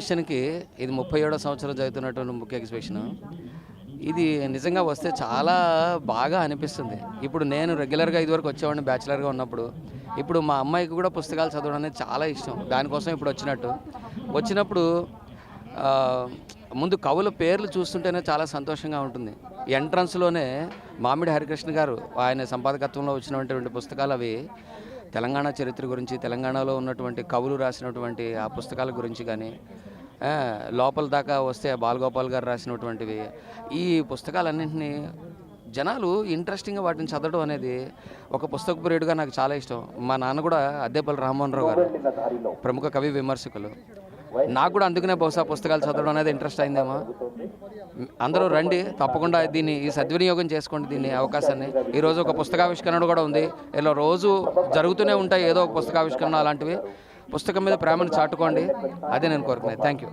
ఎగ్జిబిషన్కి ఇది 37వ సంవత్సరం జరుగుతున్నటువంటి బుక్ ఎగ్జిబిషన్. ఇది నిజంగా వస్తే చాలా బాగా అనిపిస్తుంది. ఇప్పుడు నేను రెగ్యులర్గా ఇదివరకు వచ్చేవాడిని బ్యాచిలర్గా ఉన్నప్పుడు. ఇప్పుడు మా అమ్మాయికి కూడా పుస్తకాలు చదవడం అనేది చాలా ఇష్టం. దానికోసం ఇప్పుడు వచ్చినప్పుడు ముందు కవుల పేర్లు చూస్తుంటేనే చాలా సంతోషంగా ఉంటుంది. ఎంట్రన్స్లోనే మామిడి హరికృష్ణ గారు ఆయన సంపాదకత్వంలో వచ్చినటువంటి పుస్తకాలు అవి తెలంగాణ చరిత్ర గురించి, తెలంగాణలో ఉన్నటువంటి కవులు రాసినటువంటి ఆ పుస్తకాల గురించి కానీ, లోపల దాకా వస్తే బాలగోపాల్ గారు రాసినటువంటివి, ఈ పుస్తకాలన్నింటినీ జనాలు ఇంట్రెస్టింగ్గా వాటిని చదవడం అనేది ఒక పుస్తక ప్రియుడిగా నాకు చాలా ఇష్టం. మా నాన్న కూడా అద్దేపల్లి రామ్మోహన్ రావు గారు ప్రముఖ కవి విమర్శకులు. నాకు కూడా అందుకనే బహుశా పుస్తకాలు చదవడం అనేది ఇంట్రెస్ట్ అయిందేమో. అందరూ రండి, తప్పకుండా ఈ సద్వినియోగం చేసుకోండి దీన్ని అవకాశాన్ని. ఈరోజు ఒక పుస్తకావిష్కరణ కూడా ఉంది. ఇలా రోజు జరుగుతూనే ఉంటాయి ఏదో ఒక పుస్తకావిష్కరణ అలాంటివి. పుస్తకం మీద ప్రేమను చాటుకోండి, అదే నేను కోరుకునేది. Thank you.